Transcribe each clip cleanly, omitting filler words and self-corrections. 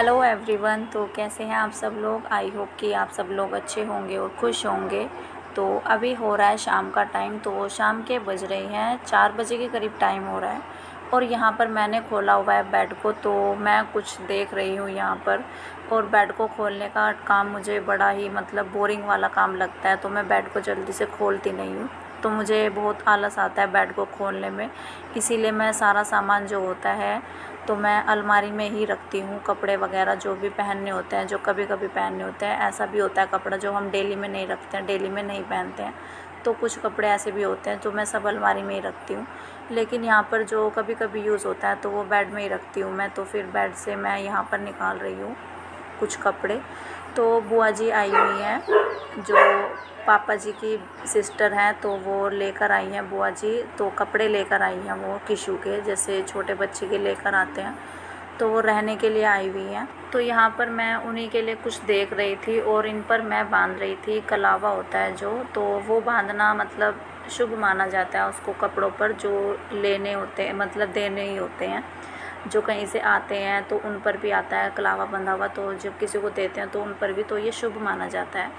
Hello everyone. तो कैसे हैं आप सब लोग। आई होप कि आप सब लोग अच्छे होंगे और खुश होंगे। तो अभी हो रहा है शाम का टाइम। तो शाम के बज रही हैं 4 बजे के करीब टाइम हो रहा है। और यहाँ पर मैंने खोला हुआ है बेड को। तो मैं कुछ देख रही हूँ यहाँ पर। और बेड को खोलने का काम मुझे बड़ा ही बोरिंग वाला काम लगता है। तो मैं बेड को जल्दी से खोलती नहीं हूँ। तो मुझे बहुत आलस आता है बेड को खोलने में। इसीलिए मैं सारा सामान जो होता है तो मैं अलमारी में ही रखती हूँ। कपड़े वगैरह जो भी पहनने होते हैं, जो कभी कभी पहनने होते हैं, ऐसा भी होता है कपड़ा जो हम डेली में नहीं रखते हैं, डेली में नहीं पहनते हैं। तो कुछ कपड़े ऐसे भी होते हैं जो मैं सब अलमारी में ही रखती हूँ। लेकिन यहाँ पर जो कभी कभी यूज़ होता है तो वो बेड में ही रखती हूँ मैं। तो फिर बेड से मैं यहाँ पर निकाल रही हूँ कुछ कपड़े। तो बुआ जी आई हुई हैं, जो पापा जी की सिस्टर हैं, तो वो लेकर आई हैं बुआ जी। तो कपड़े लेकर आई हैं वो किशू के, जैसे छोटे बच्चे के लेकर आते हैं, तो वो रहने के लिए आई हुई हैं। तो यहाँ पर मैं उन्हीं के लिए कुछ देख रही थी और इन पर मैं बांध रही थी। कलावा होता है जो, तो वो बांधना शुभ माना जाता है उसको कपड़ों पर, जो लेने होते हैं देने ही होते हैं। जो कहीं से आते हैं तो उन पर भी आता है कलावा बंधा हुआ। तो जब किसी को देते हैं तो उन पर भी तो ये शुभ माना जाता है।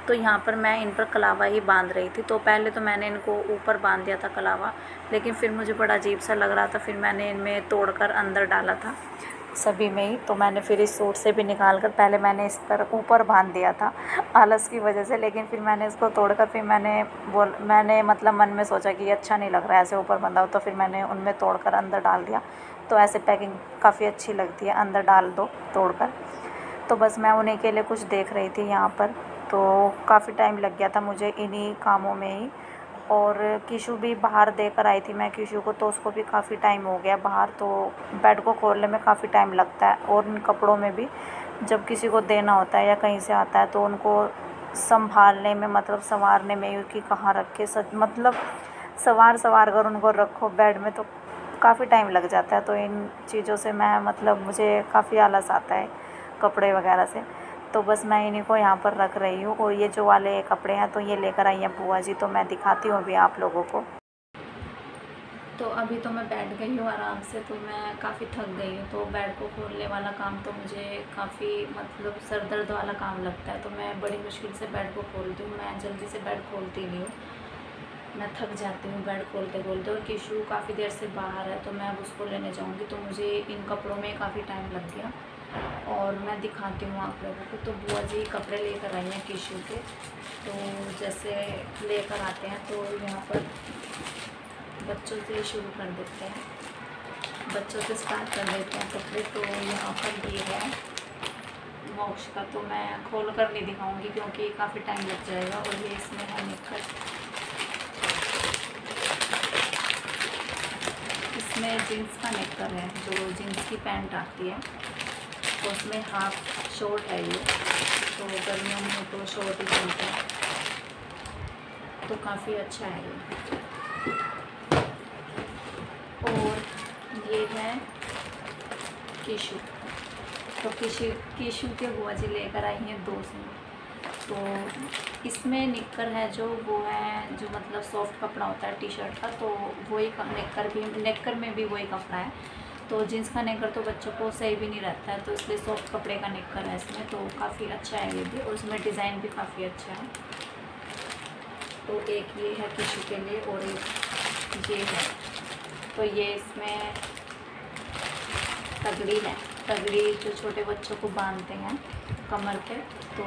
तो यहाँ पर मैं इन पर कलावा ही बांध रही थी। तो पहले तो मैंने इनको ऊपर बांध दिया था कलावा, लेकिन फिर मुझे बड़ा अजीब सा लग रहा था। फिर मैंने इनमें तोड़कर अंदर डाला था सभी में ही। तो मैंने फिर इस सूट से भी निकाल कर पहले मैंने इस पर ऊपर बांध दिया था आलस की वजह से। लेकिन फिर मैंने इसको तोड़कर फिर मैंने मन में सोचा कि ये अच्छा नहीं लग रहा है ऐसे ऊपर बंधा हो। तो फिर मैंने उनमें तोड़कर अंदर डाल दिया। तो ऐसे पैकिंग काफ़ी अच्छी लगती है, अंदर डाल दो तोड़कर। तो बस मैं उन्हीं के लिए कुछ देख रही थी यहाँ पर। तो काफ़ी टाइम लग गया था मुझे इन्हीं कामों में ही। और किशु भी बाहर देकर आई थी मैं किशु को, तो उसको भी काफ़ी टाइम हो गया बाहर। तो बेड को खोलने में काफ़ी टाइम लगता है। और इन कपड़ों में भी जब किसी को देना होता है या कहीं से आता है तो उनको संभालने में संवारने में, कि कहाँ रखे संवार कर उनको रखो बेड में, तो काफ़ी टाइम लग जाता है। तो इन चीज़ों से मैं मुझे काफ़ी आलस आता है कपड़े वगैरह से। तो बस मैं इन्हीं को यहाँ पर रख रही हूँ। और ये जो वाले कपड़े हैं तो ये लेकर आई हैं बुआ जी। तो मैं दिखाती हूँ अभी आप लोगों को। तो अभी तो मैं बैठ गई हूँ आराम से। तो मैं काफ़ी थक गई हूँ। तो बेड को खोलने वाला काम तो मुझे काफ़ी सर दर्द वाला काम लगता है। तो मैं बड़ी मुश्किल से बेड को खोलती हूँ। मैं जल्दी से बेड खोलती नहीं हूँ, मैं थक जाती हूँ बेड खोलते खोलते। और किशु काफ़ी देर से बाहर है, तो मैं अब उसको लेने जाऊँगी। तो मुझे इन कपड़ों में काफ़ी टाइम लग गया। और मैं दिखाती हूँ आप लोगों को। तो बुआ जी कपड़े लेकर आई हैं किशु के। तो जैसे लेकर आते हैं तो यहाँ पर बच्चों से शुरू कर देते हैं, बच्चों से स्टार्ट कर देते हैं कपड़े। तो यहाँ पर ये है मोक्ष का। तो मैं खोल कर नहीं दिखाऊंगी क्योंकि काफ़ी टाइम लग जाएगा। और ये इसमें है निक्कर, इसमें जीन्स का निक्कर है, जो जीन्स की पैंट आती है। तो उसमें हाफ शॉर्ट है ये। तो गर्मियों में तो शॉर्ट ही चलता है, तो काफ़ी अच्छा है ये। और ये है किशु। तो किशु के बुआ जी लेकर आई हैं 2 सूट। तो इसमें निक्कर है जो, वो है जो सॉफ्ट कपड़ा होता है टी शर्ट का, तो वही निक्कर में भी वही कपड़ा है। तो जीन्स का निक्कर तो बच्चों को सही भी नहीं रहता है, तो इसलिए सॉफ्ट कपड़े का निक्कर है इसमें। तो काफ़ी अच्छा है ये भी, और उसमें डिज़ाइन भी काफ़ी अच्छा है। तो एक ये है किशु के लिए और एक ये है। तो ये इसमें तगड़ी है, तगड़ी जो छोटे बच्चों को बांधते हैं कमर पे, तो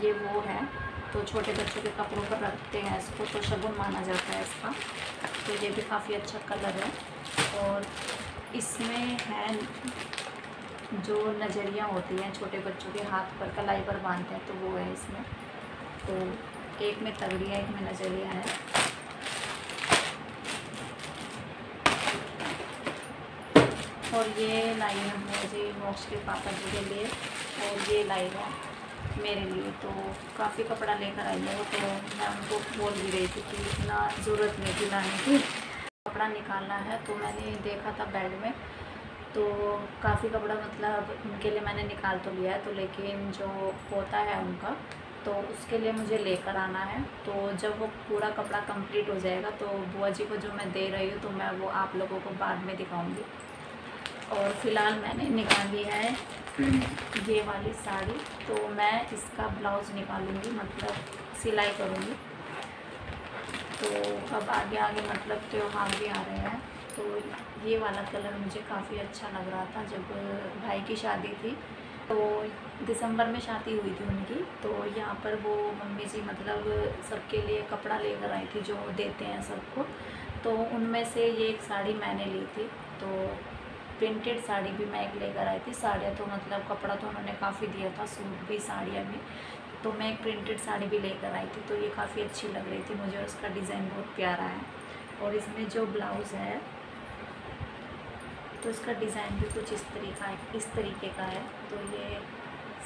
ये वो है। तो छोटे बच्चों के कपड़ों पर रखते हैं इसको, तो शगुन माना जाता है इसका। तो ये भी काफ़ी अच्छा कलर है। और इसमें है जो नजरियाँ होती हैं छोटे बच्चों के हाथ पर कलाई पर बांधते हैं, तो वो है इसमें। तो एक में तगड़ी है, एक में नजरिया है। और ये लाई है मुझे मोक्ष के पापा जी के लिए, और ये लाई है मेरे लिए। तो काफ़ी कपड़ा लेकर आई है वो। तो मैं उनको बोल भी रही थी कि इतना ज़रूरत नहीं थी लाने की, कपड़ा निकालना है। तो मैंने देखा था बेड में, तो काफ़ी कपड़ा उनके लिए मैंने निकाल तो लिया है। तो लेकिन जो होता है उनका, तो उसके लिए मुझे लेकर आना है। तो जब वो पूरा कपड़ा कंप्लीट हो जाएगा तो बुआ जी को जो मैं दे रही हूँ, तो मैं वो आप लोगों को बाद में दिखाऊंगी। और फ़िलहाल मैंने निकाली है ये वाली साड़ी, तो मैं इसका ब्लाउज़ निकालूंगी, मतलब सिलाई करूँगी। तो अब आगे आगे मतलब त्योहार भी आ रहे हैं, तो ये वाला कलर मुझे काफ़ी अच्छा लग रहा था। जब भाई की शादी थी तो दिसंबर में शादी हुई थी उनकी, तो यहाँ पर वो मम्मी जी मतलब सबके लिए कपड़ा लेकर आई थी जो देते हैं सबको। तो उनमें से ये एक साड़ी मैंने ली थी, तो प्रिंटेड साड़ी भी मैं एक लेकर आई थी। साड़ियाँ तो मतलब कपड़ा तो उन्होंने काफ़ी दिया था, सूट भी साड़ियाँ भी, तो मैं एक प्रिंटेड साड़ी भी लेकर आई थी। तो ये काफ़ी अच्छी लग रही थी मुझे, उसका डिज़ाइन बहुत प्यारा है। और इसमें जो ब्लाउज़ है तो इसका डिज़ाइन भी कुछ इस तरीके का है। तो ये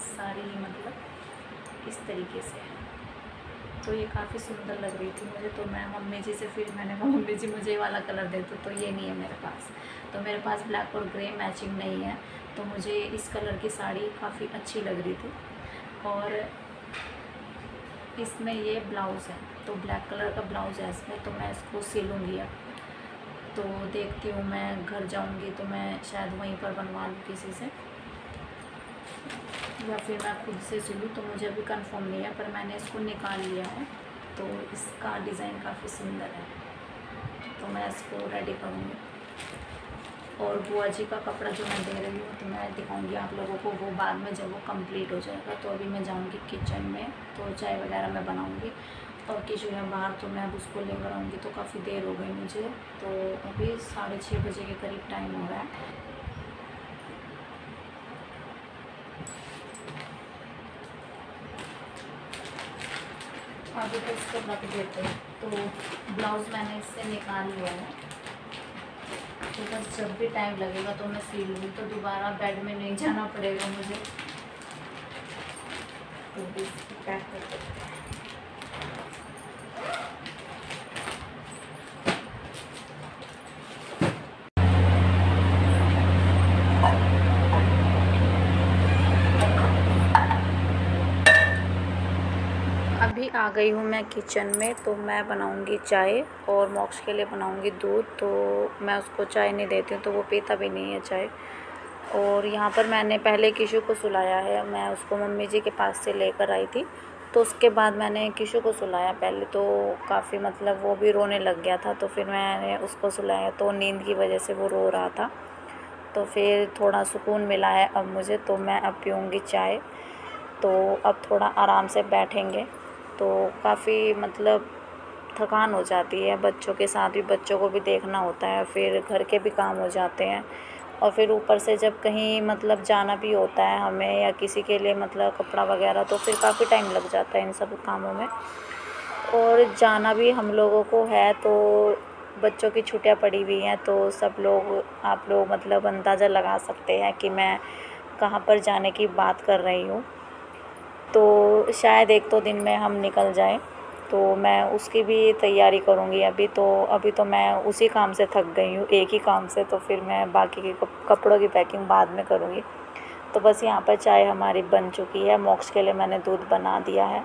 साड़ी मतलब इस तरीके से है, तो ये काफ़ी सुंदर लग रही थी मुझे। तो मैं मम्मी जी से फिर मैंने कहा मम्मी जी मुझे ये वाला कलर दे दो, तो ये नहीं है मेरे पास। तो मेरे पास ब्लैक और ग्रे मैचिंग नहीं है, तो मुझे इस कलर की साड़ी काफ़ी अच्छी लग रही थी। और इसमें ये ब्लाउज़ है, तो ब्लैक कलर का ब्लाउज़ है इसमें, तो मैं इसको सिलूँगी अब। तो देखती हूँ, मैं घर जाऊँगी तो मैं शायद वहीं पर बनवा लूँ किसी से, या फिर मैं खुद से सिलूँ, तो मुझे अभी कंफर्म नहीं है, पर मैंने इसको निकाल लिया है। तो इसका डिज़ाइन काफ़ी सुंदर है, तो मैं इसको रेडी करूँगी। और बुआ जी का कपड़ा जो मैं दे रही हूँ तो मैं दिखाऊंगी आप लोगों को वो बाद में, जब वो कंप्लीट हो जाएगा। तो अभी मैं जाऊँगी किचन में, तो चाय वगैरह मैं बनाऊँगी। और किचन है बाहर, तो मैं अब उसको लेकर आऊँगी। तो काफ़ी देर हो गई मुझे, तो अभी 6:30 बजे के करीब टाइम हो रहा है। अभी तो इसको रख देते हैं। तो ब्लाउज़ मैंने इससे निकाल लिया है, तो बस जब भी टाइम लगेगा तो मैं सिल लूँगी, तो दोबारा बेड में नहीं जाना पड़ेगा मुझे। तो इसको पैक कर देते हैं। अभी आ गई हूँ मैं किचन में, तो मैं बनाऊँगी चाय और मोक्ष के लिए बनाऊँगी दूध। तो मैं उसको चाय नहीं देती हूँ, तो वो पीता भी नहीं है चाय। और यहाँ पर मैंने पहले किशु को सुलाया है, मैं उसको मम्मी जी के पास से लेकर आई थी, तो उसके बाद मैंने किशु को सुलाया पहले। तो काफ़ी मतलब वो भी रोने लग गया था, तो फिर मैंने उसको सुलाया, तो नींद की वजह से वो रो रहा था। तो फिर थोड़ा सुकून मिला है अब मुझे, तो मैं अब पीऊँगी चाय। तो अब थोड़ा आराम से बैठेंगे, तो काफ़ी मतलब थकान हो जाती है। बच्चों के साथ भी, बच्चों को भी देखना होता है, फिर घर के भी काम हो जाते हैं, और फिर ऊपर से जब कहीं मतलब जाना भी होता है हमें, या किसी के लिए मतलब कपड़ा वगैरह, तो फिर काफ़ी टाइम लग जाता है इन सब कामों में। और जाना भी हम लोगों को है, तो बच्चों की छुट्टियां पड़ी हुई हैं, तो सब लोग, आप लोग मतलब अंदाज़ा लगा सकते हैं कि मैं कहाँ पर जाने की बात कर रही हूँ। तो शायद 1-2 दिन में हम निकल जाएं, तो मैं उसकी भी तैयारी करूँगी अभी तो मैं उसी काम से थक गई हूँ, एक ही काम से। तो फिर मैं बाकी के कपड़ों की पैकिंग बाद में करूँगी। तो बस यहाँ पर चाय हमारी बन चुकी है, मोक्ष के लिए मैंने दूध बना दिया है,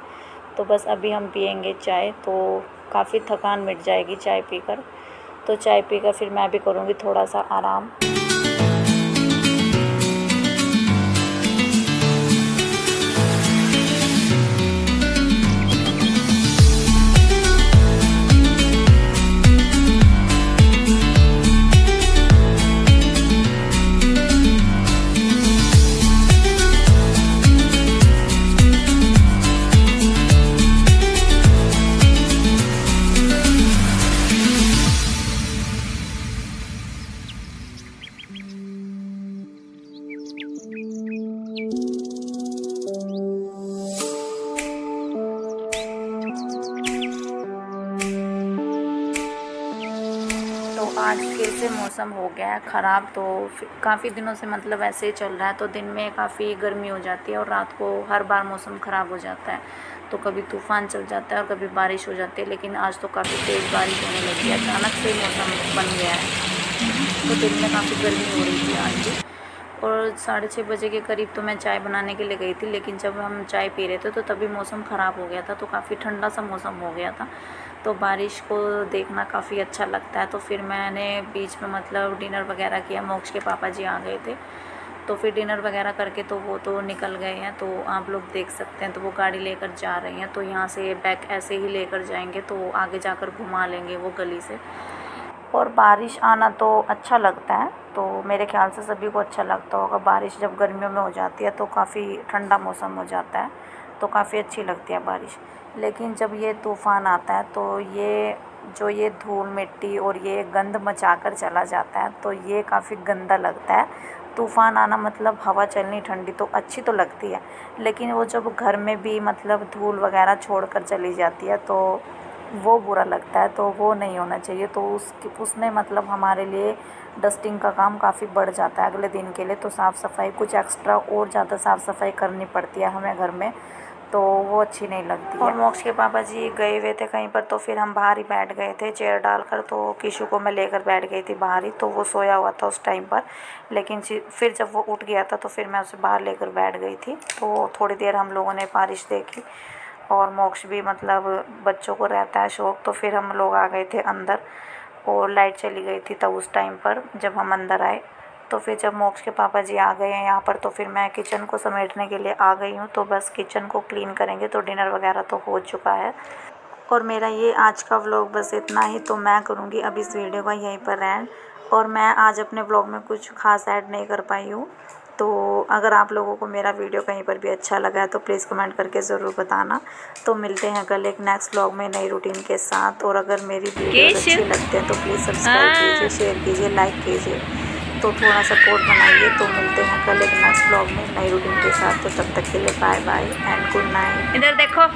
तो बस अभी हम पियेंगे चाय, तो काफ़ी थकान मिट जाएगी चाय पीकर। तो चाय पीकर फिर मैं भी करूँगी थोड़ा सा आराम। आज फिर से मौसम हो गया है ख़राब, तो काफ़ी दिनों से मतलब ऐसे ही चल रहा है। तो दिन में काफ़ी गर्मी हो जाती है, और रात को हर बार मौसम ख़राब हो जाता है। तो कभी तूफ़ान चल जाता है और कभी बारिश हो जाती है, लेकिन आज तो काफ़ी तेज़ बारिश होने लगी है, अचानक से मौसम बन गया है। तो दिन में काफ़ी गर्मी हो रही थी आज भी। और 6:30 बजे के करीब तो मैं चाय बनाने के लिए गई थी, लेकिन जब हम चाय पी रहे थे तो तभी मौसम ख़राब हो गया था, तो काफ़ी ठंडा सा मौसम हो गया था। तो बारिश को देखना काफ़ी अच्छा लगता है। तो फिर मैंने बीच में मतलब डिनर वगैरह किया, मोक्ष के पापा जी आ गए थे, तो फिर डिनर वगैरह करके तो वो तो निकल गए हैं। तो आप लोग देख सकते हैं, तो वो गाड़ी लेकर जा रही हैं। तो यहाँ से बैग ऐसे ही लेकर जाएंगे, तो आगे जाकर घुमा लेंगे वो गली से। और बारिश आना तो अच्छा लगता है, तो मेरे ख्याल से सभी को अच्छा लगता होगा। बारिश जब गर्मियों में हो जाती है तो काफ़ी ठंडा मौसम हो जाता है, तो काफ़ी अच्छी लगती है बारिश। लेकिन जब ये तूफ़ान आता है तो ये धूल मिट्टी और ये गंद मचा कर चला जाता है, तो ये काफ़ी गंदा लगता है। तूफ़ान आना मतलब हवा चलनी ठंडी तो अच्छी तो लगती है, लेकिन वो जब घर में भी मतलब धूल वगैरह छोड़ कर चली जाती है तो वो बुरा लगता है, तो वो नहीं होना चाहिए। तो उसमें मतलब हमारे लिए डस्टिंग का काम काफ़ी बढ़ जाता है अगले दिन के लिए। तो साफ़ सफाई कुछ एक्स्ट्रा और ज़्यादा साफ़ सफाई करनी पड़ती है हमें घर में, तो वो अच्छी नहीं लगती है। और मोक्ष के पापा जी गए हुए थे कहीं पर, तो फिर हम बाहर ही बैठ गए थे चेयर डालकर। तो किशु को मैं लेकर बैठ गई थी बाहर ही, तो वो सोया हुआ था उस टाइम पर। लेकिन फिर जब वो उठ गया था तो फिर मैं उसे बाहर लेकर बैठ गई थी। तो थोड़ी देर हम लोगों ने बारिश देखी, और मोक्ष भी मतलब बच्चों को रहता है शौक़, तो फिर हम लोग आ गए थे अंदर। और लाइट चली गई थी तब उस टाइम पर जब हम अंदर आए। तो फिर जब मोक्ष के पापा जी आ गए हैं यहाँ पर, तो फिर मैं किचन को समेटने के लिए आ गई हूँ। तो बस किचन को क्लीन करेंगे, तो डिनर वगैरह तो हो चुका है। और मेरा ये आज का व्लॉग बस इतना ही। तो मैं करूँगी अब इस वीडियो का यहीं पर एंड। और मैं आज अपने व्लॉग में कुछ खास ऐड नहीं कर पाई हूँ। तो अगर आप लोगों को मेरा वीडियो कहीं पर भी अच्छा लगा है तो प्लीज़ कमेंट करके ज़रूर बताना। तो मिलते हैं कल एक नेक्स्ट व्लॉग में नई रूटीन के साथ। और अगर मेरी वीडियो अच्छी लगती है तो प्लीज़ सब्सक्राइब कीजिए, शेयर कीजिए, लाइक कीजिए, तो थोड़ा सपोर्ट बनाइए। तो मिलते हैं कल एक नेक्स्ट व्लॉग में नई रूटीन के साथ। तो तब तक के लिए bye bye and good night. इधर देखो।